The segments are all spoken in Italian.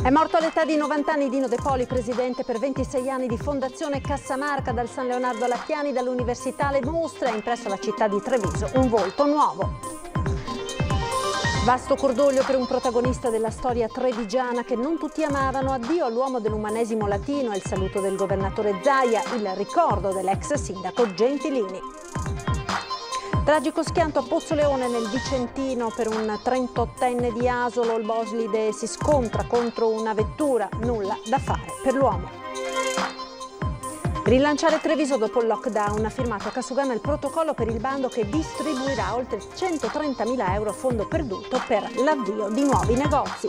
È morto all'età di 90 anni Dino De Poli, presidente per 26 anni di Fondazione Cassamarca, dal San Leonardo alla Chiani, dall'Università Le Mostre, ha impresso alla città di Treviso un volto nuovo. Vasto cordoglio per un protagonista della storia trevigiana che non tutti amavano. Addio all'uomo dell'umanesimo latino e il saluto del governatore Zaia, il ricordo dell'ex sindaco Gentilini. Tragico schianto a Pozzoleone nel Vicentino per un 38enne di Asolo. Il Boslide si scontra contro una vettura, nulla da fare per l'uomo. Rilanciare Treviso dopo il lockdown. Ha firmato a Casugana il protocollo per il bando che distribuirà oltre 130.000 euro a fondo perduto per l'avvio di nuovi negozi.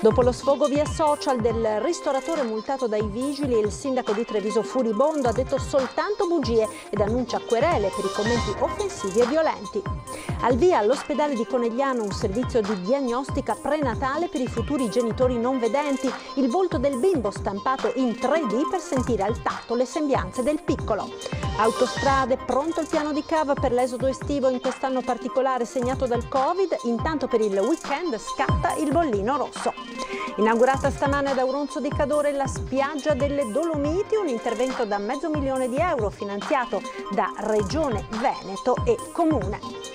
Dopo lo sfogo via social del ristoratore multato dai vigili, il sindaco di Treviso furibondo ha detto soltanto bugie ed annuncia querele per i commenti offensivi e violenti. Al via all'ospedale di Conegliano un servizio di diagnostica prenatale per i futuri genitori non vedenti, il volto del bimbo stampato in 3D per sentire al tatto le sembianze del piccolo. Autostrade, pronto il piano di cava per l'esodo estivo in quest'anno particolare segnato dal Covid, intanto per il weekend scatta il bollino rosso. Inaugurata stamane ad Auronzo di Cadore la spiaggia delle Dolomiti, un intervento da €500.000 finanziato da Regione Veneto e Comune.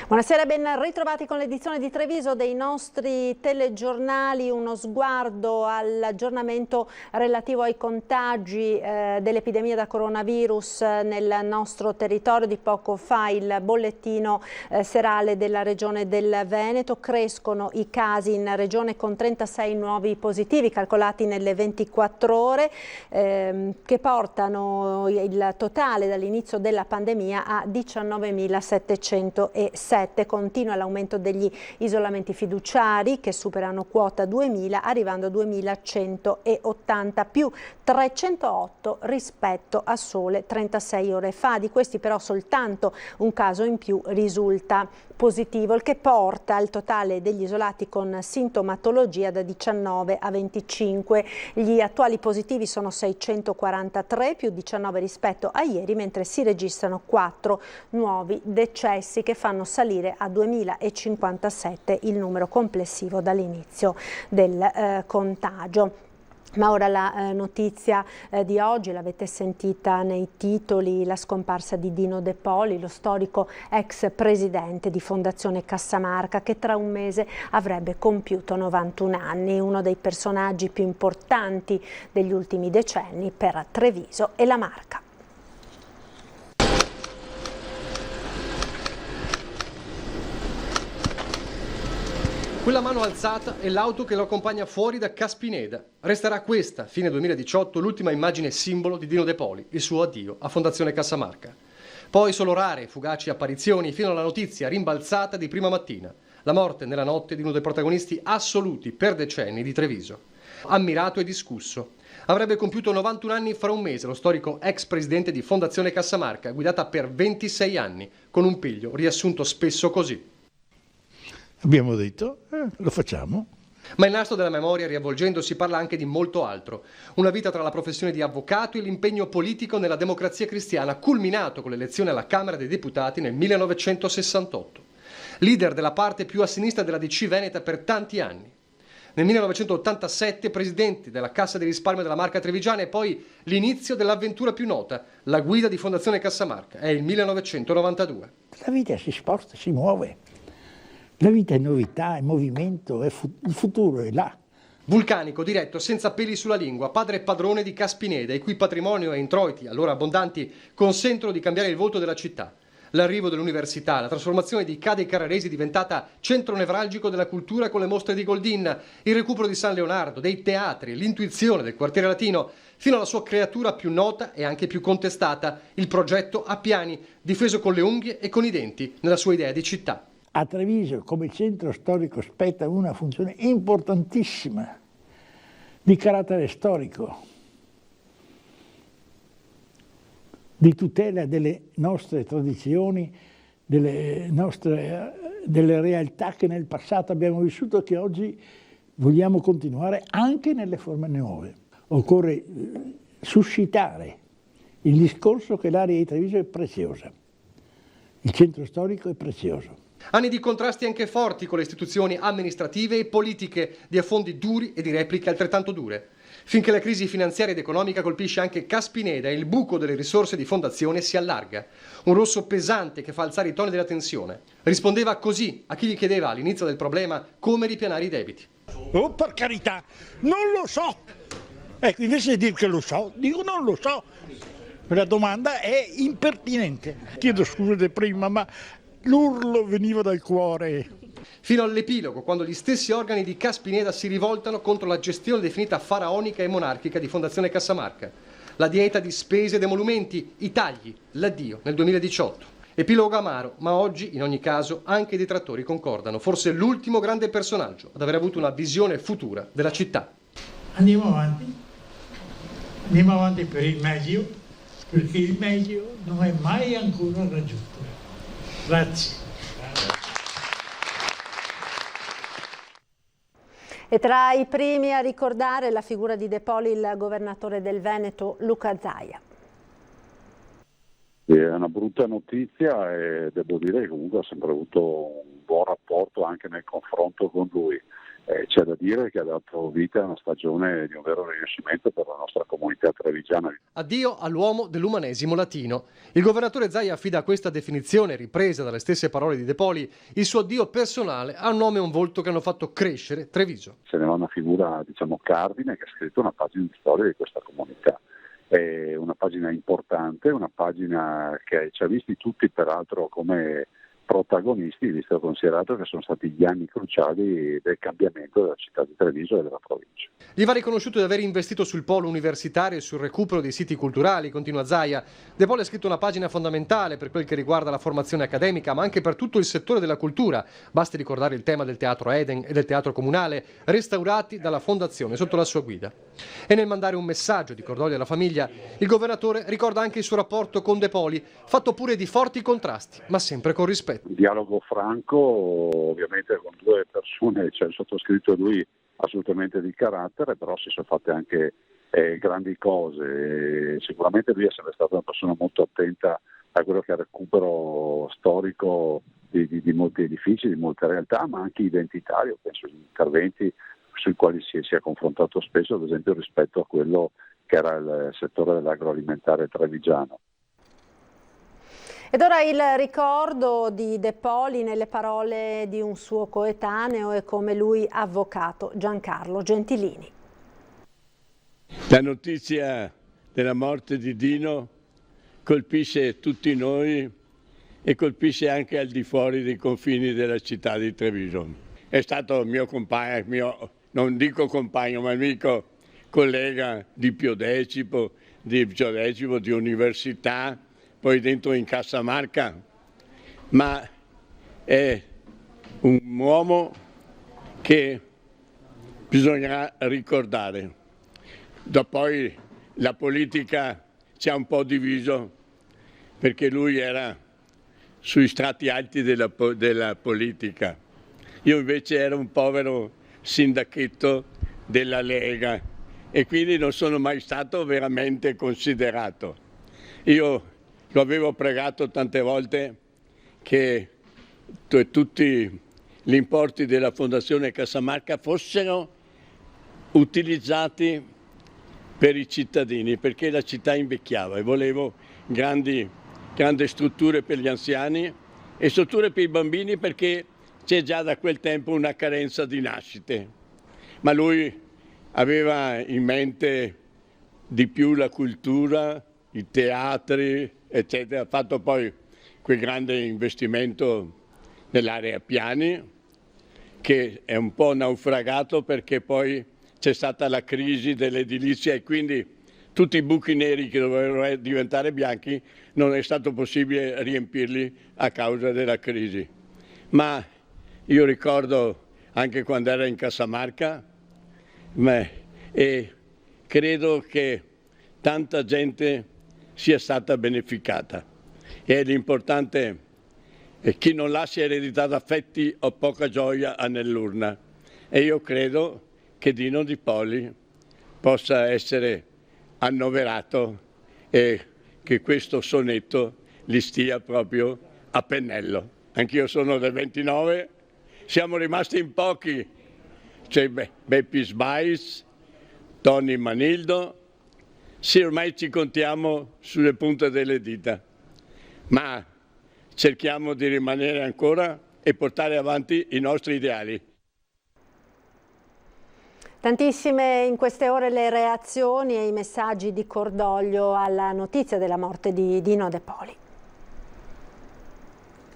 Buonasera e ben ritrovati con l'edizione di Treviso dei nostri telegiornali. Uno sguardo all'aggiornamento relativo ai contagi dell'epidemia da coronavirus nel nostro territorio. Di poco fa il bollettino serale della Regione del Veneto. Crescono i casi in regione con 36 nuovi positivi calcolati nelle 24 ore che portano il totale dall'inizio della pandemia a 19.706. Continua l'aumento degli isolamenti fiduciari che superano quota 2.000 arrivando a 2.180 più 308 rispetto a sole 36 ore fa. Di questi però soltanto un caso in più risulta positivo, il che porta il totale degli isolati con sintomatologia da 19 a 25. Gli attuali positivi sono 643 più 19 rispetto a ieri, mentre si registrano 4 nuovi decessi che fanno salire a 2057 il numero complessivo dall'inizio del contagio. Ma ora la notizia di oggi, l'avete sentita nei titoli, la scomparsa di Dino De Poli, lo storico ex presidente di Fondazione Cassamarca, che tra un mese avrebbe compiuto 91 anni, uno dei personaggi più importanti degli ultimi decenni per Treviso e la Marca. Quella mano alzata è l'auto che lo accompagna fuori da Caspineda. Resterà questa, fine 2018, l'ultima immagine simbolo di Dino De Poli, il suo addio a Fondazione Cassamarca. Poi solo rare e fugaci apparizioni fino alla notizia rimbalzata di prima mattina. La morte nella notte di uno dei protagonisti assoluti per decenni di Treviso. Ammirato e discusso. Avrebbe compiuto 91 anni fra un mese lo storico ex presidente di Fondazione Cassamarca, guidata per 26 anni, con un piglio riassunto spesso così. Abbiamo detto, lo facciamo. Ma il nastro della memoria, riavvolgendosi, parla anche di molto altro. Una vita tra la professione di avvocato e l'impegno politico nella Democrazia Cristiana, culminato con l'elezione alla Camera dei Deputati nel 1968. Leader della parte più a sinistra della DC Veneta per tanti anni. Nel 1987 presidente della Cassa di risparmio della Marca Trevigiana e poi l'inizio dell'avventura più nota, la guida di Fondazione Cassamarca. È il 1992. La vita si sposta, si muove. La vita è novità, è movimento, il futuro è là. Vulcanico, diretto, senza peli sulla lingua, padre e padrone di Caspineda, i cui patrimonio e introiti, allora abbondanti, consentono di cambiare il volto della città. L'arrivo dell'università, la trasformazione di Ca' dei Carraresi diventata centro nevralgico della cultura con le mostre di Goldin, il recupero di San Leonardo, dei teatri, l'intuizione del quartiere latino, fino alla sua creatura più nota e anche più contestata, il progetto Appiani, difeso con le unghie e con i denti nella sua idea di città. A Treviso, come centro storico, spetta una funzione importantissima di carattere storico, di tutela delle nostre tradizioni, delle realtà che nel passato abbiamo vissuto e che oggi vogliamo continuare anche nelle forme nuove. Occorre suscitare il discorso che l'area di Treviso è preziosa, il centro storico è prezioso. Anni di contrasti anche forti con le istituzioni amministrative e politiche, di affondi duri e di repliche altrettanto dure. Finché la crisi finanziaria ed economica colpisce anche Caspineda e il buco delle risorse di fondazione si allarga. Un rosso pesante che fa alzare i toni della tensione. Rispondeva così a chi gli chiedeva all'inizio del problema come ripianare i debiti. Oh, per carità, non lo so. Ecco, invece di dire che lo so, dico non lo so. La domanda è impertinente. Chiedo scusa di prima, ma l'urlo veniva dal cuore. Fino all'epilogo, quando gli stessi organi di Caspineda si rivoltano contro la gestione definita faraonica e monarchica di Fondazione Cassamarca. La dieta di spese ed emolumenti, i tagli, l'addio nel 2018. Epilogo amaro, ma oggi, in ogni caso, anche i detrattori concordano. Forse l'ultimo grande personaggio ad aver avuto una visione futura della città. Andiamo avanti per il meglio, perché il meglio non è mai ancora raggiunto. Grazie. E tra i primi a ricordare la figura di De Poli il governatore del Veneto Luca Zaia. È una brutta notizia e devo dire che comunque ho sempre avuto un buon rapporto anche nel confronto con lui. C'è da dire che ha dato vita a una stagione di un vero rinascimento per la nostra comunità trevigiana. Addio all'uomo dell'umanesimo latino. Il governatore Zaia affida a questa definizione, ripresa dalle stesse parole di De Poli, il suo addio personale a un nome e un volto che hanno fatto crescere Treviso. Se ne va una figura, cardine, che ha scritto una pagina di storia di questa comunità. È una pagina importante, una pagina che ci ha visti tutti peraltro come protagonisti, visto e considerato che sono stati gli anni cruciali del cambiamento della città di Treviso e della provincia. Gli va riconosciuto di aver investito sul polo universitario e sul recupero dei siti culturali, continua Zaia. De Poli ha scritto una pagina fondamentale per quel che riguarda la formazione accademica, ma anche per tutto il settore della cultura. Basti ricordare il tema del Teatro Eden e del Teatro Comunale, restaurati dalla Fondazione sotto la sua guida. E nel mandare un messaggio di cordoglio alla famiglia, il governatore ricorda anche il suo rapporto con De Poli, fatto pure di forti contrasti, ma sempre con rispetto. Un dialogo franco, ovviamente con due persone, c'è il sottoscritto e lui assolutamente di carattere, però si sono fatte anche grandi cose. Sicuramente lui è sempre stata una persona molto attenta a quello che è il recupero storico di molti edifici, di molte realtà, ma anche identitario. Penso agli interventi sui quali si è confrontato spesso, ad esempio rispetto a quello che era il settore dell'agroalimentare trevigiano. Ed ora il ricordo di De Poli nelle parole di un suo coetaneo e come lui avvocato Giancarlo Gentilini. La notizia della morte di Dino colpisce tutti noi e colpisce anche al di fuori dei confini della città di Treviso. È stato mio compagno, non dico compagno, ma amico, collega di Piodecipo, di università, poi dentro in Cassamarca, ma è un uomo che bisognerà ricordare. Poi la politica ci ha un po' diviso perché lui era sui strati alti della politica. Io invece ero un povero sindachetto della Lega e quindi non sono mai stato veramente considerato. Io lo avevo pregato tante volte che tutti gli importi della Fondazione Cassamarca fossero utilizzati per i cittadini, perché la città invecchiava e volevo grandi strutture per gli anziani e strutture per i bambini, perché c'è già da quel tempo una carenza di nascite. Ma lui aveva in mente di più la cultura, i teatri, eccetera. Ha fatto poi quel grande investimento nell'area Piani, che è un po' naufragato perché poi c'è stata la crisi dell'edilizia e quindi tutti i buchi neri che dovevano diventare bianchi non è stato possibile riempirli a causa della crisi. Ma io ricordo anche quando era in Cassamarca e credo che tanta gente sia stata beneficata. E l'importante è chi non lascia eredità d'affetti o poca gioia ha nell'urna. E io credo che Dino Di Poli possa essere annoverato e che questo sonetto gli stia proprio a pennello. anch'io sono del 29, siamo rimasti in pochi, c'è Beppi Sbais, Tony Manildo, sì, ormai ci contiamo sulle punte delle dita, ma cerchiamo di rimanere ancora e portare avanti i nostri ideali. Tantissime in queste ore le reazioni e i messaggi di cordoglio alla notizia della morte di Dino De Poli.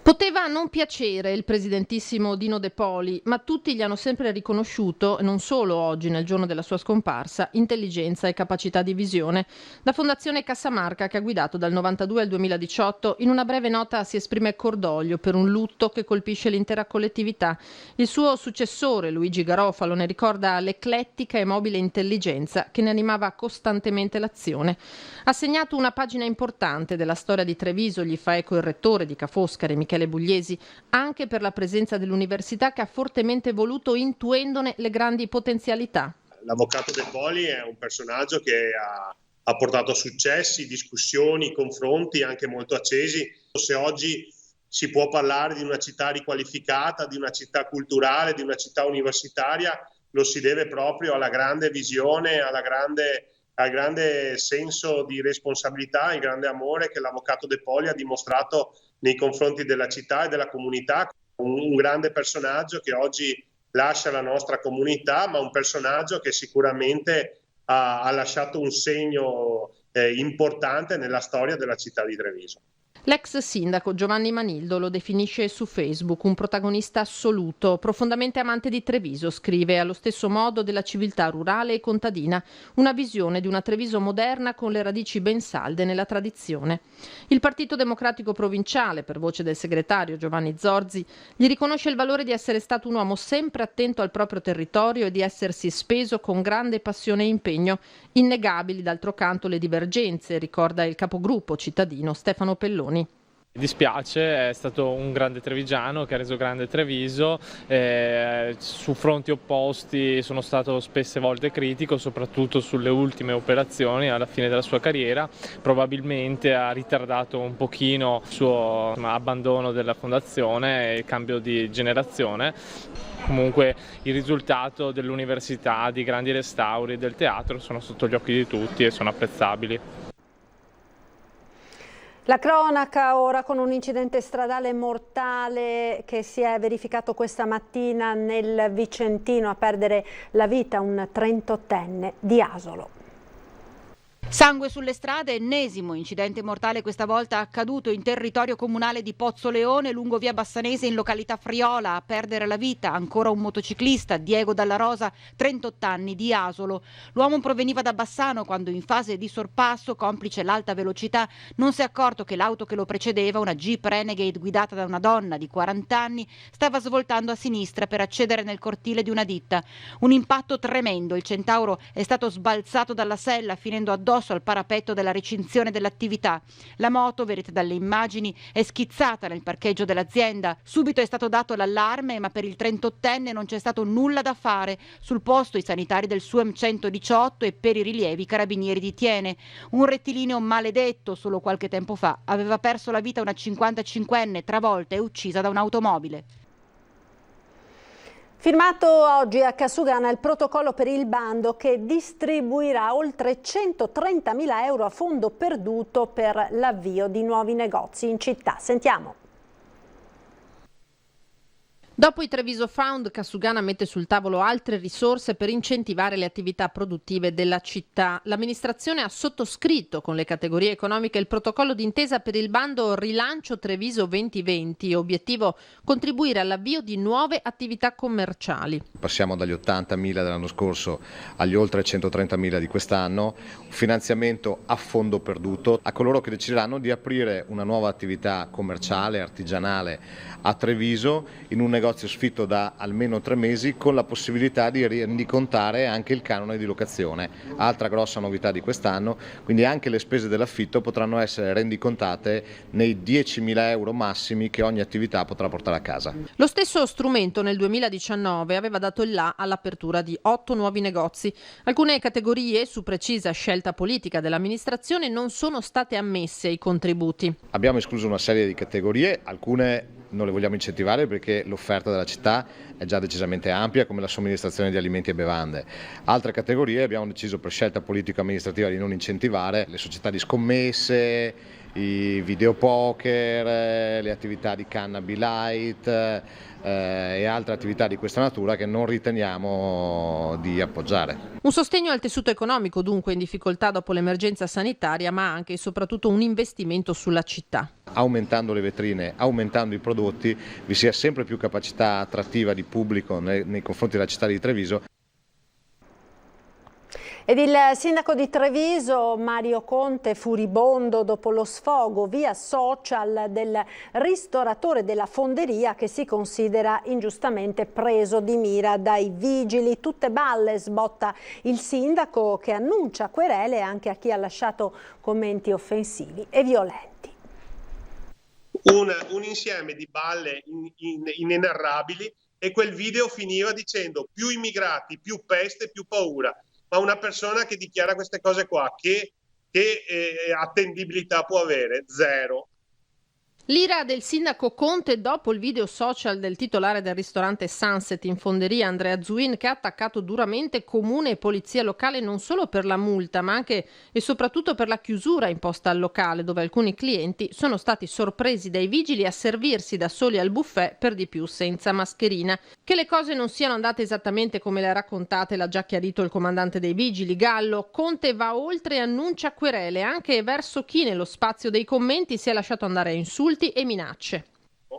Poteva non piacere il presidentissimo Dino De Poli, ma tutti gli hanno sempre riconosciuto, non solo oggi nel giorno della sua scomparsa, intelligenza e capacità di visione. La Fondazione Cassamarca, che ha guidato dal 92 al 2018, in una breve nota si esprime cordoglio per un lutto che colpisce l'intera collettività. Il suo successore, Luigi Garofalo, ne ricorda l'eclettica e mobile intelligenza che ne animava costantemente l'azione. Ha segnato una pagina importante della storia di Treviso, gli fa eco il rettore di Ca' Foscari, Michele Bugliesi, anche per la presenza dell'università che ha fortemente voluto, intuendone le grandi potenzialità. L'avvocato De Poli è un personaggio che ha portato successi, discussioni, confronti anche molto accesi. Se oggi si può parlare di una città riqualificata, di una città culturale, di una città universitaria, lo si deve proprio alla grande visione, al grande senso di responsabilità, al grande amore che l'avvocato De Poli ha dimostrato nei confronti della città e della comunità. Un grande personaggio che oggi lascia la nostra comunità, ma un personaggio che sicuramente ha lasciato un segno importante nella storia della città di Treviso. L'ex sindaco Giovanni Manildo lo definisce su Facebook un protagonista assoluto, profondamente amante di Treviso, scrive, allo stesso modo della civiltà rurale e contadina, una visione di una Treviso moderna con le radici ben salde nella tradizione. Il Partito Democratico Provinciale, per voce del segretario Giovanni Zorzi, gli riconosce il valore di essere stato un uomo sempre attento al proprio territorio e di essersi speso con grande passione e impegno. Innegabili, d'altro canto, le divergenze, ricorda il capogruppo cittadino Stefano Pelloni. Mi dispiace, è stato un grande trevigiano che ha reso grande Treviso, su fronti opposti sono stato spesse volte critico, soprattutto sulle ultime operazioni alla fine della sua carriera, probabilmente ha ritardato un pochino il suo abbandono della fondazione e il cambio di generazione. Comunque il risultato dell'università, di grandi restauri del teatro sono sotto gli occhi di tutti e sono apprezzabili. La cronaca ora con un incidente stradale mortale che si è verificato questa mattina nel Vicentino, a perdere la vita un 38enne di Asolo. Sangue sulle strade, ennesimo incidente mortale questa volta accaduto in territorio comunale di Pozzoleone lungo via Bassanese in località Friola. A perdere la vita ancora un motociclista, Diego Dalla Rosa, 38 anni, di Asolo. L'uomo proveniva da Bassano quando in fase di sorpasso, complice l'alta velocità, non si è accorto che l'auto che lo precedeva, una Jeep Renegade guidata da una donna di 40 anni, stava svoltando a sinistra per accedere nel cortile di una ditta. Un impatto tremendo, il Centauro è stato sbalzato dalla sella finendo addosso al parapetto della recinzione dell'attività. La moto, vedete dalle immagini, è schizzata nel parcheggio dell'azienda. Subito è stato dato l'allarme, ma per il 38enne non c'è stato nulla da fare. Sul posto i sanitari del SUEM 118 e per i rilievi i carabinieri di Thiene. Un rettilineo maledetto, solo qualche tempo fa aveva perso la vita una 55enne travolta e uccisa da un'automobile. Firmato oggi a Casugana il protocollo per il bando che distribuirà oltre 130.000 euro a fondo perduto per l'avvio di nuovi negozi in città. Sentiamo. Dopo i Treviso Found, Casugana mette sul tavolo altre risorse per incentivare le attività produttive della città. L'amministrazione ha sottoscritto con le categorie economiche il protocollo d'intesa per il bando Rilancio Treviso 2020, obiettivo contribuire all'avvio di nuove attività commerciali. Passiamo dagli 80.000 dell'anno scorso agli oltre 130.000 di quest'anno, un finanziamento a fondo perduto a coloro che decideranno di aprire una nuova attività commerciale, artigianale a Treviso in un negozio sfitto da almeno 3 mesi con la possibilità di rendicontare anche il canone di locazione. Altra grossa novità di quest'anno, quindi anche le spese dell'affitto potranno essere rendicontate nei 10.000 euro massimi che ogni attività potrà portare a casa. Lo stesso strumento nel 2019 aveva dato il là all'apertura di 8 nuovi negozi. Alcune categorie, su precisa scelta politica dell'amministrazione, non sono state ammesse ai contributi. Abbiamo escluso una serie di categorie, alcune non le vogliamo incentivare perché l'offerta della città è già decisamente ampia, come la somministrazione di alimenti e bevande. Altre categorie abbiamo deciso per scelta politica-amministrativa di non incentivare: le società di scommesse, i videopoker, le attività di Cannaby Light e altre attività di questa natura che non riteniamo di appoggiare. Un sostegno al tessuto economico dunque in difficoltà dopo l'emergenza sanitaria, ma anche e soprattutto un investimento sulla città. Aumentando le vetrine, aumentando i prodotti, vi sia sempre più capacità attrattiva di pubblico nei confronti della città di Treviso. Ed il sindaco di Treviso, Mario Conte, furibondo dopo lo sfogo via social del ristoratore della fonderia che si considera ingiustamente preso di mira dai vigili. Tutte balle, sbotta il sindaco, che annuncia querele anche a chi ha lasciato commenti offensivi e violenti. Un insieme di balle inenarrabili, e quel video finiva dicendo: più immigrati, più peste, più paura. Ma una persona che dichiara queste cose qua, che attendibilità può avere? Zero. L'ira del sindaco Conte dopo il video social del titolare del ristorante Sunset in Fonderia, Andrea Zuin, che ha attaccato duramente comune e polizia locale non solo per la multa, ma anche e soprattutto per la chiusura imposta al locale, dove alcuni clienti sono stati sorpresi dai vigili a servirsi da soli al buffet, per di più senza mascherina. Che le cose non siano andate esattamente come le ha raccontate l'ha già chiarito il comandante dei vigili, Gallo. Conte va oltre e annuncia querele anche verso chi nello spazio dei commenti si è lasciato andare a insulti e minacce.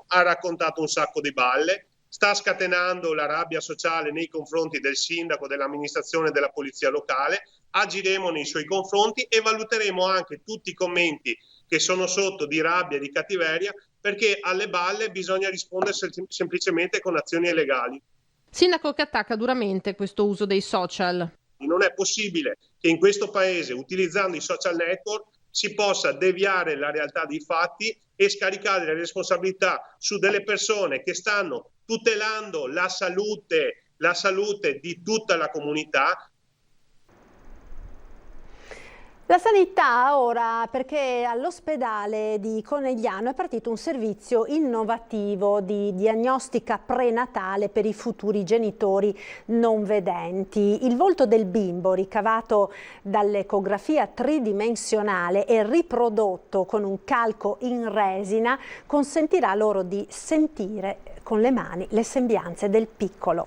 Ha raccontato un sacco di balle, sta scatenando la rabbia sociale nei confronti del sindaco, dell'amministrazione e della polizia locale. Agiremo nei suoi confronti e valuteremo anche tutti i commenti che sono sotto di rabbia e di cattiveria, perché alle balle bisogna rispondere semplicemente con azioni legali. Sindaco che attacca duramente questo uso dei social. Non è possibile che in questo paese, utilizzando i social network, si possa deviare la realtà dei fatti e scaricare le responsabilità su delle persone che stanno tutelando la salute di tutta la comunità. La sanità ora, perché all'ospedale di Conegliano è partito un servizio innovativo di diagnostica prenatale per i futuri genitori non vedenti. Il volto del bimbo, ricavato dall'ecografia tridimensionale e riprodotto con un calco in resina, consentirà loro di sentire con le mani le sembianze del piccolo.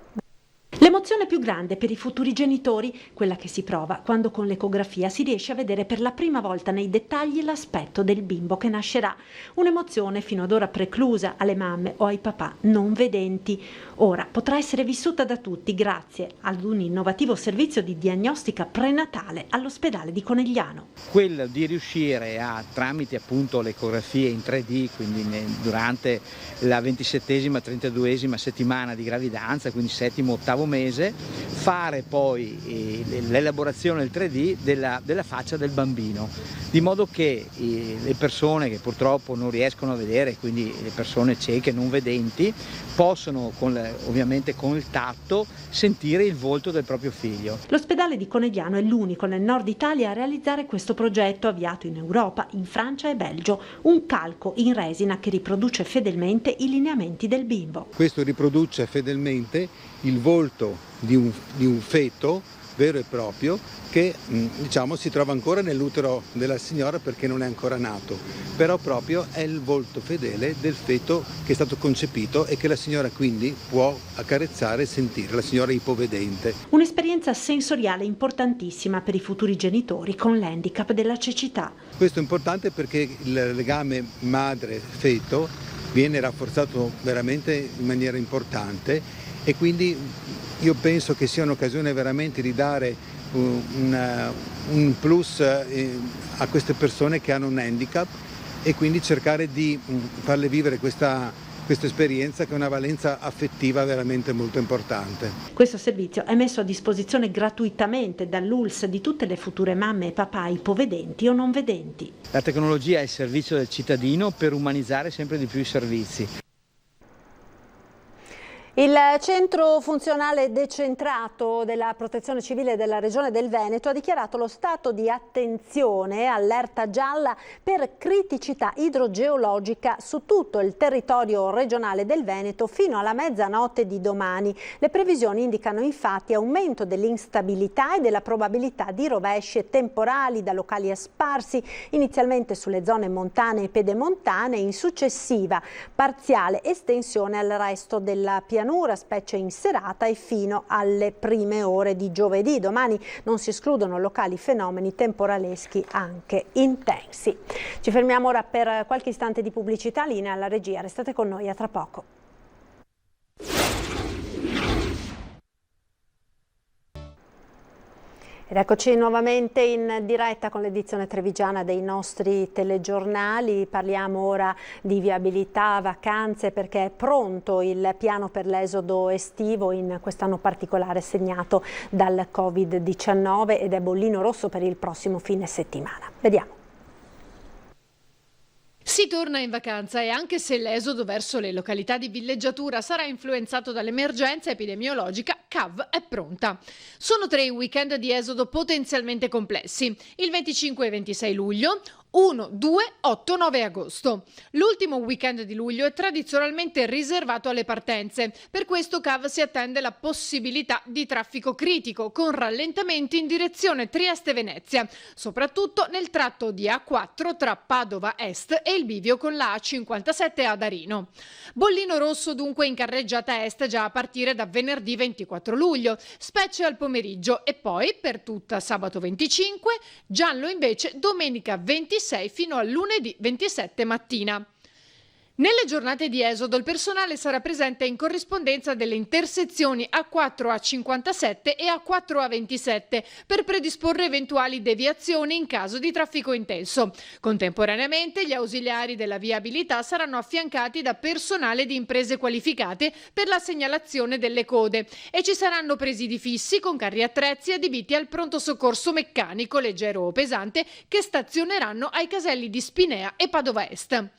L'emozione più grande per i futuri genitori, quella che si prova quando con l'ecografia si riesce a vedere per la prima volta nei dettagli l'aspetto del bimbo che nascerà. Un'emozione fino ad ora preclusa alle mamme o ai papà non vedenti. Ora potrà essere vissuta da tutti grazie ad un innovativo servizio di diagnostica prenatale all'ospedale di Conegliano. Quello di riuscire a, tramite appunto l'ecografia in 3D, quindi durante la 27esima, 32esima settimana di gravidanza, quindi settimo, ottavo mese, fare poi l'elaborazione del 3D della faccia del bambino, di modo che le persone che purtroppo non riescono a vedere, quindi le persone cieche, non vedenti, possono ovviamente con il tatto sentire il volto del proprio figlio. L'ospedale di Conegliano è l'unico nel nord Italia a realizzare questo progetto avviato in Europa, in Francia e Belgio, un calco in resina che riproduce fedelmente i lineamenti del bimbo. Questo riproduce fedelmente il volto di un feto vero e proprio che si trova ancora nell'utero della signora perché non è ancora nato, però proprio è il volto fedele del feto che è stato concepito e che la signora quindi può accarezzare e sentire, la signora ipovedente. Un'esperienza sensoriale importantissima per i futuri genitori con l'handicap della cecità. Questo è importante perché il legame madre-feto viene rafforzato veramente in maniera importante e quindi io penso che sia un'occasione veramente di dare un plus a queste persone che hanno un handicap e quindi cercare di farle vivere questa esperienza che ha una valenza affettiva veramente molto importante. Questo servizio è messo a disposizione gratuitamente dall'ULSS di tutte le future mamme e papà ipovedenti o non vedenti. La tecnologia è il servizio del cittadino per umanizzare sempre di più i servizi. Il centro funzionale decentrato della Protezione Civile della Regione del Veneto ha dichiarato lo stato di attenzione, allerta gialla per criticità idrogeologica su tutto il territorio regionale del Veneto fino alla mezzanotte di domani. Le previsioni indicano infatti aumento dell'instabilità e della probabilità di rovesci e temporali da locali sparsi inizialmente sulle zone montane e pedemontane e in successiva parziale estensione al resto della pianura, specie in serata e fino alle prime ore di giovedì. Domani non si escludono locali fenomeni temporaleschi anche intensi. Ci fermiamo ora per qualche istante di pubblicità, linea alla regia. Restate con noi, a tra poco. Ed eccoci nuovamente in diretta con l'edizione trevigiana dei nostri telegiornali. Parliamo ora di viabilità, vacanze, perché è pronto il piano per l'esodo estivo in quest'anno particolare segnato dal Covid-19 ed è bollino rosso per il prossimo fine settimana. Vediamo. Si torna in vacanza e anche se l'esodo verso le località di villeggiatura sarà influenzato dall'emergenza epidemiologica, CAV è pronta. Sono 3 i weekend di esodo potenzialmente complessi, il 25 e 26 luglio, 1, 2, 8, 9 agosto. L'ultimo weekend di luglio è tradizionalmente riservato alle partenze. Per questo CAV si attende la possibilità di traffico critico con rallentamenti in direzione Trieste-Venezia, soprattutto nel tratto di A4 tra Padova Est e il bivio con la A57 ad Arino. Bollino rosso dunque in carreggiata est già a partire da venerdì 24 luglio, specie al pomeriggio, e poi per tutta sabato 25, giallo invece domenica 26 fino a lunedì 27 mattina. Nelle giornate di esodo il personale sarà presente in corrispondenza delle intersezioni A4 A57 e A4 A27 per predisporre eventuali deviazioni in caso di traffico intenso. Contemporaneamente gli ausiliari della viabilità saranno affiancati da personale di imprese qualificate per la segnalazione delle code e ci saranno presidi fissi con carri attrezzi adibiti al pronto soccorso meccanico, leggero o pesante, che stazioneranno ai caselli di Spinea e Padova Est.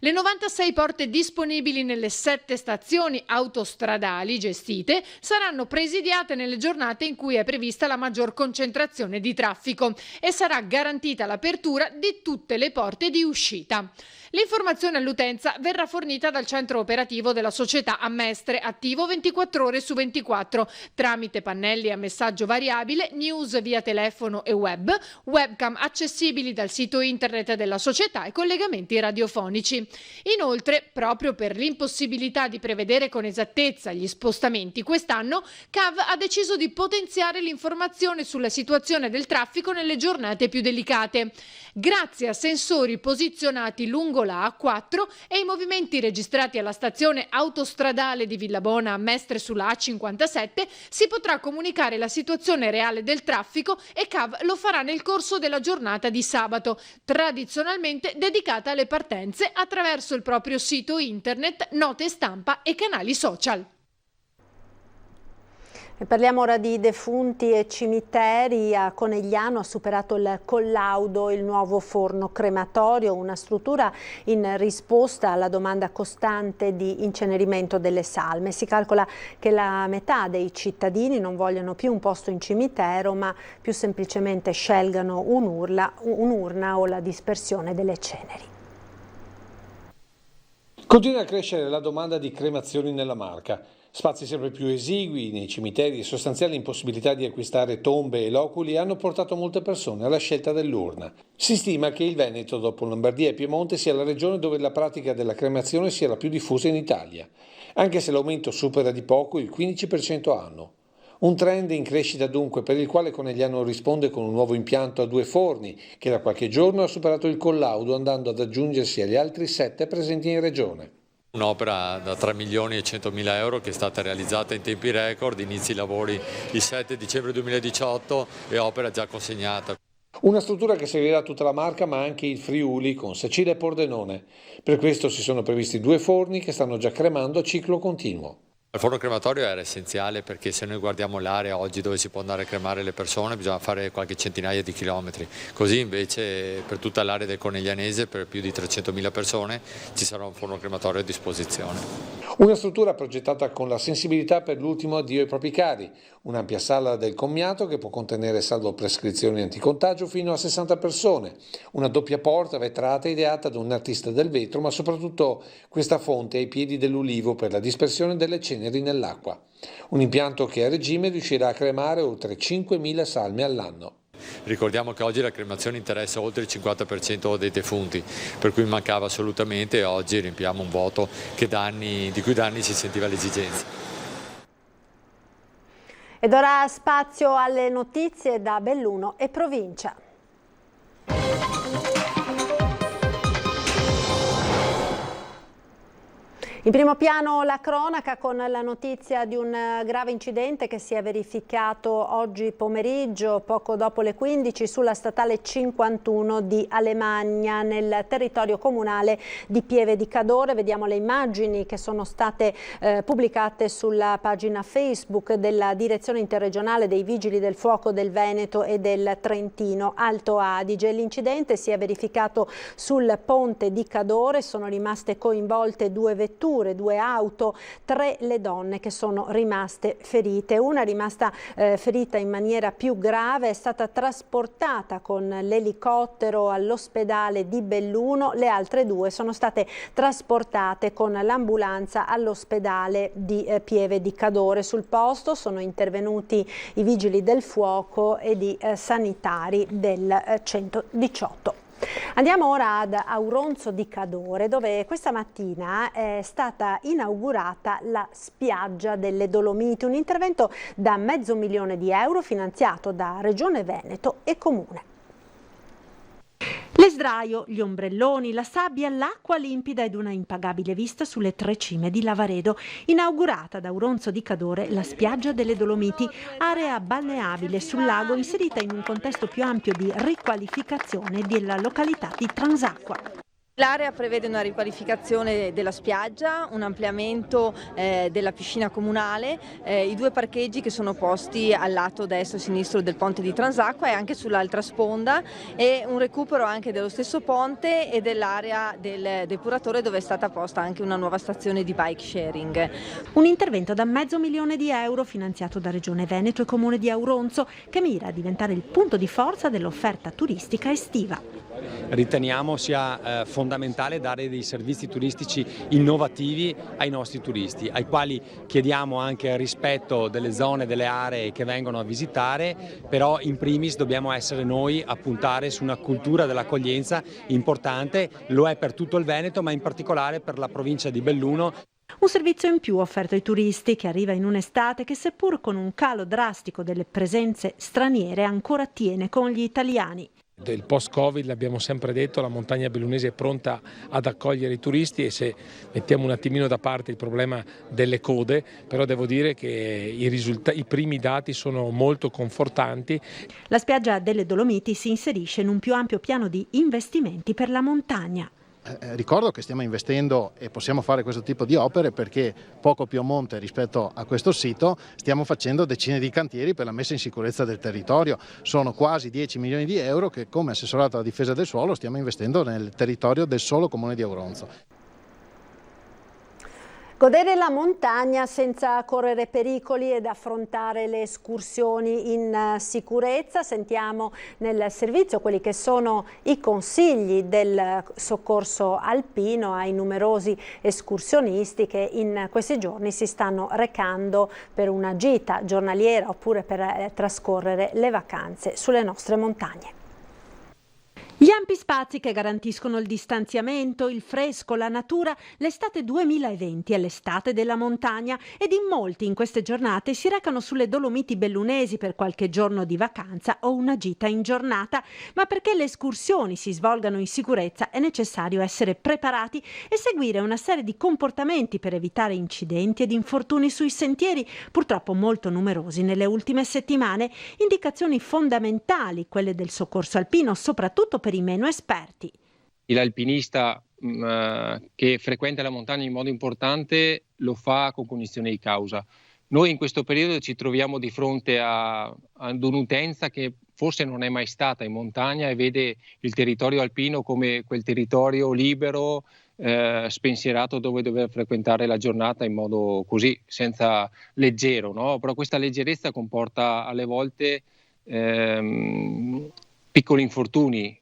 Le 96 porte disponibili nelle 7 stazioni autostradali gestite saranno presidiate nelle giornate in cui è prevista la maggior concentrazione di traffico e sarà garantita l'apertura di tutte le porte di uscita. L'informazione all'utenza verrà fornita dal centro operativo della società a Mestre, attivo 24 ore su 24, tramite pannelli a messaggio variabile, news via telefono e web, webcam accessibili dal sito internet della società e collegamenti radiofonici. Inoltre, proprio per l'impossibilità di prevedere con esattezza gli spostamenti quest'anno, CAV ha deciso di potenziare l'informazione sulla situazione del traffico nelle giornate più delicate. Grazie a sensori posizionati lungo la A4 e i movimenti registrati alla stazione autostradale di Villabona a Mestre sulla A57 si potrà comunicare la situazione reale del traffico e CAV lo farà nel corso della giornata di sabato, tradizionalmente dedicata alle partenze attraverso il proprio sito internet, note stampa e canali social. E parliamo ora di defunti e cimiteri. A Conegliano ha superato il collaudo il nuovo forno crematorio, una struttura in risposta alla domanda costante di incenerimento delle salme. Si calcola che la metà dei cittadini non vogliono più un posto in cimitero, ma più semplicemente scelgano un'urna o la dispersione delle ceneri. Continua a crescere la domanda di cremazioni nella Marca. Spazi sempre più esigui nei cimiteri e sostanziali impossibilità di acquistare tombe e loculi hanno portato molte persone alla scelta dell'urna. Si stima che il Veneto, dopo Lombardia e Piemonte, sia la regione dove la pratica della cremazione sia la più diffusa in Italia, anche se l'aumento supera di poco il 15% anno. Un trend in crescita dunque, per il quale Conegliano risponde con un nuovo impianto a 2 forni, che da qualche giorno ha superato il collaudo, andando ad aggiungersi agli altri 7 presenti in regione. Un'opera da 3 milioni e 100 mila euro che è stata realizzata in tempi record, inizi i lavori il 7 dicembre 2018 e opera già consegnata. Una struttura che servirà a tutta la Marca ma anche il Friuli con Sacile e Pordenone. Per questo si sono previsti 2 forni che stanno già cremando a ciclo continuo. Il forno crematorio era essenziale perché se noi guardiamo l'area oggi dove si può andare a cremare le persone bisogna fare qualche centinaia di chilometri, così invece per tutta l'area del Coneglianese, per più di 300.000 persone, ci sarà un forno crematorio a disposizione. Una struttura progettata con la sensibilità per l'ultimo addio ai propri cari, un'ampia sala del commiato che può contenere, salvo prescrizioni anticontagio, fino a 60 persone, una doppia porta vetrata ideata da un artista del vetro, ma soprattutto questa fonte ai piedi dell'ulivo per la dispersione delle ceneri nell'acqua. Un impianto che a regime riuscirà a cremare oltre 5.000 salme all'anno. Ricordiamo che oggi la cremazione interessa oltre il 50% dei defunti, per cui mancava assolutamente e oggi riempiamo un vuoto di cui da anni si sentiva l'esigenza. Ed ora spazio alle notizie da Belluno e provincia. In primo piano la cronaca con la notizia di un grave incidente che si è verificato oggi pomeriggio, poco dopo le 15, sulla statale 51 di Alemagna, nel territorio comunale di Pieve di Cadore. Vediamo le immagini che sono state pubblicate sulla pagina Facebook della Direzione Interregionale dei Vigili del Fuoco del Veneto e del Trentino Alto Adige. L'incidente si è verificato sul ponte di Cadore, sono rimaste coinvolte 2 vetture, 2 auto, 3 le donne che sono rimaste ferite. Una rimasta ferita in maniera più grave, è stata trasportata con l'elicottero all'ospedale di Belluno, le altre 2 sono state trasportate con l'ambulanza all'ospedale di Pieve di Cadore. Sul posto sono intervenuti i vigili del fuoco ed i sanitari del 118. Andiamo ora ad Auronzo di Cadore, dove questa mattina è stata inaugurata la spiaggia delle Dolomiti, un intervento da €500.000 finanziato da Regione Veneto e Comune. L'esdraio, gli ombrelloni, la sabbia, l'acqua limpida ed una impagabile vista sulle 3 cime di Lavaredo. Inaugurata da Auronzo di Cadore la spiaggia delle Dolomiti, area balneabile sul lago inserita in un contesto più ampio di riqualificazione della località di Transacqua. L'area prevede una riqualificazione della spiaggia, un ampliamento della piscina comunale, i 2 parcheggi che sono posti al lato destro e sinistro del ponte di Transacqua e anche sull'altra sponda, e un recupero anche dello stesso ponte e dell'area del depuratore, dove è stata posta anche una nuova stazione di bike sharing. Un intervento da €500.000 finanziato da Regione Veneto e Comune di Auronzo, che mira a diventare il punto di forza dell'offerta turistica estiva. Riteniamo sia fondamentale dare dei servizi turistici innovativi ai nostri turisti, ai quali chiediamo anche rispetto delle zone, delle aree che vengono a visitare, però in primis dobbiamo essere noi a puntare su una cultura dell'accoglienza importante, lo è per tutto il Veneto, ma in particolare per la provincia di Belluno. Un servizio in più offerto ai turisti, che arriva in un'estate che, seppur con un calo drastico delle presenze straniere, ancora tiene con gli italiani. Del post-Covid, l'abbiamo sempre detto, la montagna bellunese è pronta ad accogliere i turisti, e se mettiamo un attimino da parte il problema delle code, però devo dire che i primi dati sono molto confortanti. La spiaggia delle Dolomiti si inserisce in un più ampio piano di investimenti per la montagna. Ricordo che stiamo investendo e possiamo fare questo tipo di opere perché poco più a monte rispetto a questo sito stiamo facendo decine di cantieri per la messa in sicurezza del territorio. Sono quasi €10 milioni che, come assessorato alla difesa del suolo, stiamo investendo nel territorio del solo comune di Auronzo. Godere la montagna senza correre pericoli ed affrontare le escursioni in sicurezza. Sentiamo nel servizio quelli che sono i consigli del soccorso alpino ai numerosi escursionisti che in questi giorni si stanno recando per una gita giornaliera oppure per trascorrere le vacanze sulle nostre montagne. Gli ampi spazi che garantiscono il distanziamento, il fresco, la natura, l'estate 2020 è l'estate della montagna, ed in molti in queste giornate si recano sulle Dolomiti bellunesi per qualche giorno di vacanza o una gita in giornata, ma perché le escursioni si svolgano in sicurezza è necessario essere preparati e seguire una serie di comportamenti per evitare incidenti ed infortuni sui sentieri, purtroppo molto numerosi nelle ultime settimane. Indicazioni fondamentali, quelle del soccorso alpino, soprattutto per i meno esperti. L'alpinista che frequenta la montagna in modo importante lo fa con cognizione di causa. Noi in questo periodo ci troviamo di fronte ad un'utenza che forse non è mai stata in montagna e vede il territorio alpino come quel territorio libero spensierato dove dover frequentare la giornata in modo così, senza leggero, no? Però questa leggerezza comporta alle volte piccoli infortuni.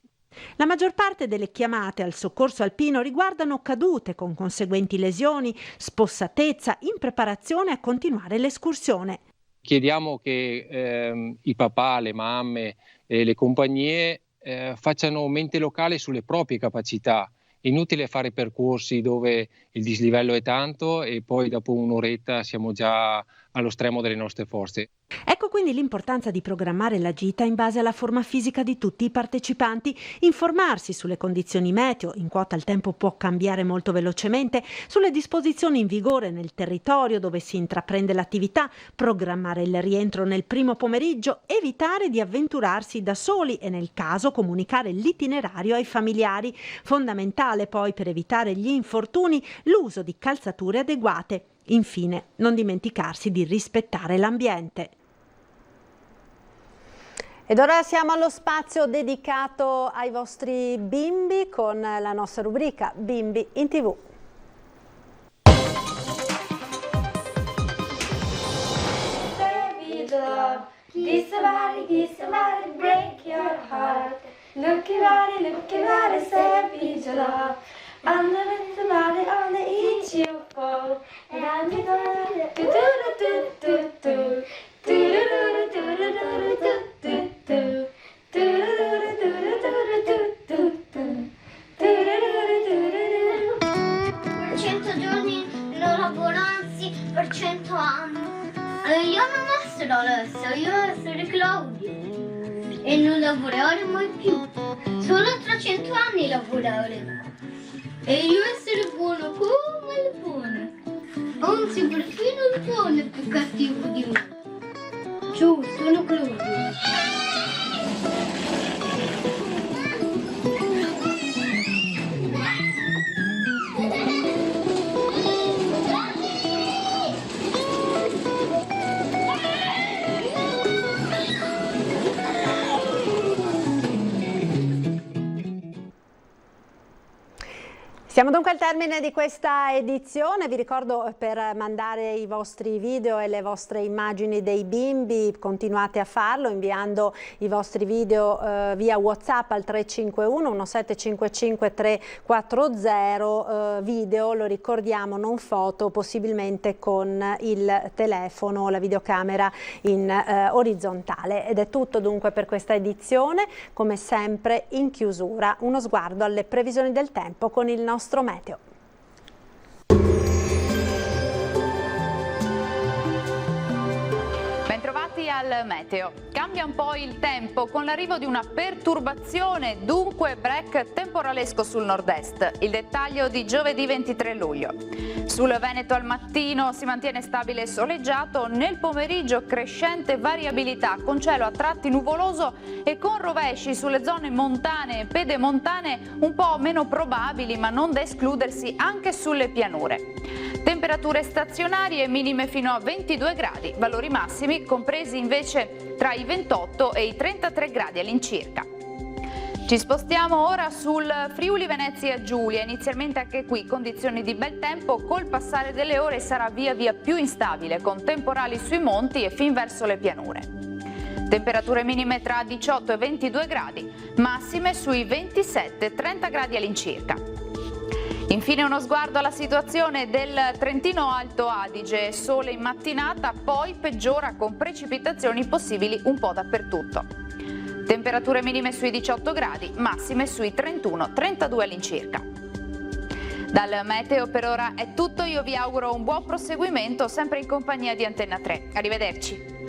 La maggior parte delle chiamate al soccorso alpino riguardano cadute con conseguenti lesioni, spossatezza, impreparazione a continuare l'escursione. Chiediamo che i papà, le mamme e le compagnie facciano mente locale sulle proprie capacità. Inutile fare percorsi dove il dislivello è tanto e poi dopo un'oretta siamo già allo stremo delle nostre forze. Ecco quindi l'importanza di programmare la gita in base alla forma fisica di tutti i partecipanti, informarsi sulle condizioni meteo, in quota il tempo può cambiare molto velocemente, sulle disposizioni in vigore nel territorio dove si intraprende l'attività, programmare il rientro nel primo pomeriggio, evitare di avventurarsi da soli e nel caso comunicare l'itinerario ai familiari. Fondamentale poi per evitare gli infortuni l'uso di calzature adeguate. Infine, non dimenticarsi di rispettare l'ambiente. Ed ora siamo allo spazio dedicato ai vostri bimbi con la nostra rubrica Bimbi in TV. This somebody break your heart. Look at it, savage love. I'm the somebody on the each you fall. And I'm gonna do Per 100 giorni non lavoro, anzi per 100 anni. Allora io non essere Alessia, io essere Claudia. E non lavorare mai più. Solo tra 100 anni lavorare. E io essere buono come il buono. Anzi, perfino il buono è più cattivo di me. Ciao, sono Claudia. Siamo dunque al termine di questa edizione, vi ricordo per mandare i vostri video e le vostre immagini dei bimbi, continuate a farlo inviando i vostri video via WhatsApp al 351 1755 340, video, lo ricordiamo, non foto, possibilmente con il telefono, la videocamera in orizzontale. Ed è tutto dunque per questa edizione, come sempre in chiusura uno sguardo alle previsioni del tempo con il nostro meteo. Bentrovati al meteo. Cambia un po' il tempo con l'arrivo di una perturbazione, dunque break temporalesco sul nord-est. Il dettaglio di giovedì 23 luglio. Sul Veneto al mattino si mantiene stabile e soleggiato, nel pomeriggio crescente variabilità con cielo a tratti nuvoloso e con rovesci sulle zone montane e pedemontane un po' meno probabili, ma non da escludersi anche sulle pianure. Temperature stazionarie minime fino a 22 gradi, valori massimi compresi invece tra i 28 e i 33 gradi all'incirca. Ci spostiamo ora sul Friuli Venezia Giulia, inizialmente anche qui condizioni di bel tempo, col passare delle ore sarà via via più instabile con temporali sui monti e fin verso le pianure. Temperature minime tra 18 e 22 gradi, massime sui 27-30 gradi all'incirca. Infine uno sguardo alla situazione del Trentino Alto Adige, sole in mattinata, poi peggiora con precipitazioni possibili un po' dappertutto. Temperature minime sui 18 gradi, massime sui 31-32 all'incirca. Dal meteo per ora è tutto, io vi auguro un buon proseguimento sempre in compagnia di Antenna 3. Arrivederci.